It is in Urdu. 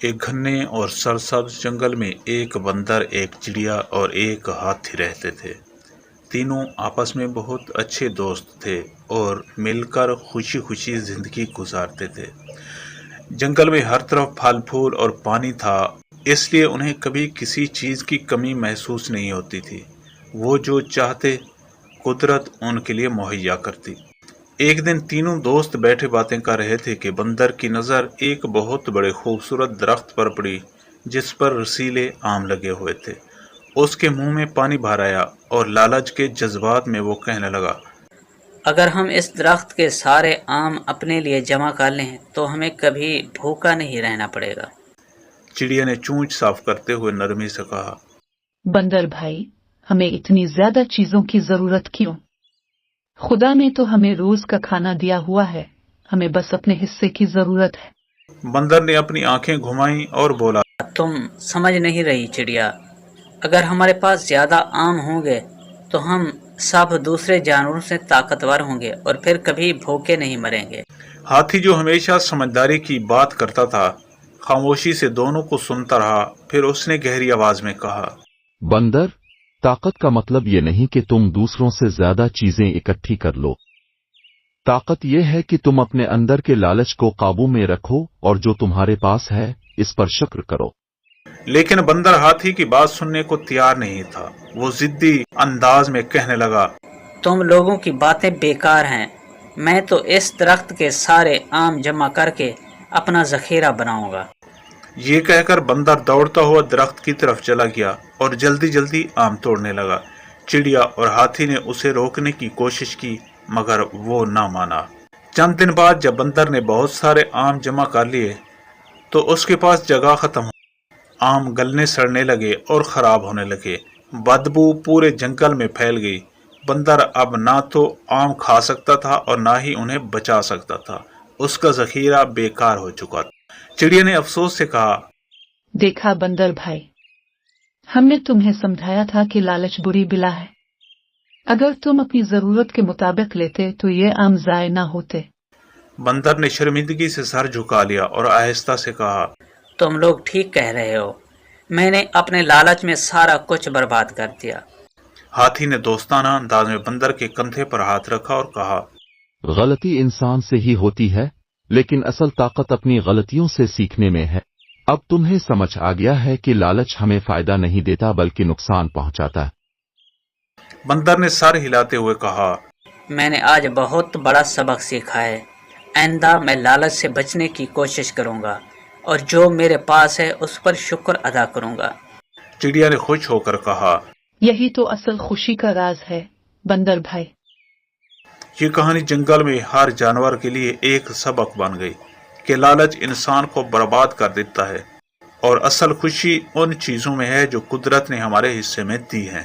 ایک گھنے اور سرسبز جنگل میں ایک بندر، ایک چڑیا اور ایک ہاتھی رہتے تھے۔ تینوں آپس میں بہت اچھے دوست تھے اور مل کر خوشی خوشی زندگی گزارتے تھے۔ جنگل میں ہر طرف پھل پھول اور پانی تھا، اس لیے انہیں کبھی کسی چیز کی کمی محسوس نہیں ہوتی تھی۔ وہ جو چاہتے قدرت ان کے لیے مہیا کرتی۔ ایک دن تینوں دوست بیٹھے باتیں کر رہے تھے کہ بندر کی نظر ایک بہت بڑے خوبصورت درخت پر پڑی جس پر رسیلے آم لگے ہوئے تھے۔ اس کے منہ میں پانی بھر آیا اور لالچ کے جذبات میں وہ کہنے لگا، اگر ہم اس درخت کے سارے آم اپنے لیے جمع کر لیں تو ہمیں کبھی بھوکا نہیں رہنا پڑے گا۔ چڑیا نے چونچ صاف کرتے ہوئے نرمی سے کہا، بندر بھائی، ہمیں اتنی زیادہ چیزوں کی ضرورت کیوں؟ خدا نے تو ہمیں روز کا کھانا دیا ہوا ہے، ہمیں بس اپنے حصے کی ضرورت ہے۔ بندر نے اپنی آنکھیں گھمائیں اور بولا، تم سمجھ نہیں رہی چڑیا، اگر ہمارے پاس زیادہ آم ہوں گے تو ہم سب دوسرے جانوروں سے طاقتور ہوں گے اور پھر کبھی بھوکے نہیں مریں گے۔ ہاتھی جو ہمیشہ سمجھداری کی بات کرتا تھا، خاموشی سے دونوں کو سنتا رہا، پھر اس نے گہری آواز میں کہا، بندر، طاقت کا مطلب یہ نہیں کہ تم دوسروں سے زیادہ چیزیں اکٹھی کر لو۔ طاقت یہ ہے کہ تم اپنے اندر کے لالچ کو قابو میں رکھو اور جو تمہارے پاس ہے اس پر شکر کرو۔ لیکن بندر ہاتھی کی بات سننے کو تیار نہیں تھا۔ وہ ضدی انداز میں کہنے لگا، تم لوگوں کی باتیں بیکار ہیں، میں تو اس درخت کے سارے آم جمع کر کے اپنا ذخیرہ بناؤں گا۔ یہ کہہ کر بندر دوڑتا ہوا درخت کی طرف چلا گیا اور جلدی جلدی آم توڑنے لگا۔ چڑیا اور ہاتھی نے اسے روکنے کی کوشش کی مگر وہ نہ مانا۔ چند دن بعد جب بندر نے بہت سارے آم جمع کر لیے تو اس کے پاس جگہ ختم ہو۔ آم گلنے سڑنے لگے اور خراب ہونے لگے۔ بدبو پورے جنگل میں پھیل گئی۔ بندر اب نہ تو آم کھا سکتا تھا اور نہ ہی انہیں بچا سکتا تھا۔ اس کا ذخیرہ بیکار ہو چکا تھا۔ چڑیا نے افسوس سے کہا، دیکھا بندر بھائی، ہم نے تمہیں سمجھایا تھا کہ لالچ بری بلا ہے۔ اگر تم اپنی ضرورت کے مطابق لیتے تو یہ آم ضائع نہ ہوتے۔ بندر نے شرمندگی سے سر جھکا لیا اور آہستہ سے کہا، تم لوگ ٹھیک کہہ رہے ہو، میں نے اپنے لالچ میں سارا کچھ برباد کر دیا۔ ہاتھی نے دوستانہ انداز میں بندر کے کندھے پر ہاتھ رکھا اور کہا، غلطی انسان سے ہی ہوتی ہے، لیکن اصل طاقت اپنی غلطیوں سے سیکھنے میں ہے۔ اب تمہیں سمجھ آ گیا ہے کہ لالچ ہمیں فائدہ نہیں دیتا بلکہ نقصان پہنچاتا ہے۔ بندر نے سر ہلاتے ہوئے کہا، میں نے آج بہت بڑا سبق سیکھا ہے، آئندہ میں لالچ سے بچنے کی کوشش کروں گا اور جو میرے پاس ہے اس پر شکر ادا کروں گا۔ چڑیا نے خوش ہو کر کہا، یہی تو اصل خوشی کا راز ہے بندر بھائی۔ یہ کہانی جنگل میں ہر جانور کے لیے ایک سبق بن گئی کہ لالچ انسان کو برباد کر دیتا ہے اور اصل خوشی ان چیزوں میں ہے جو قدرت نے ہمارے حصے میں دی ہیں۔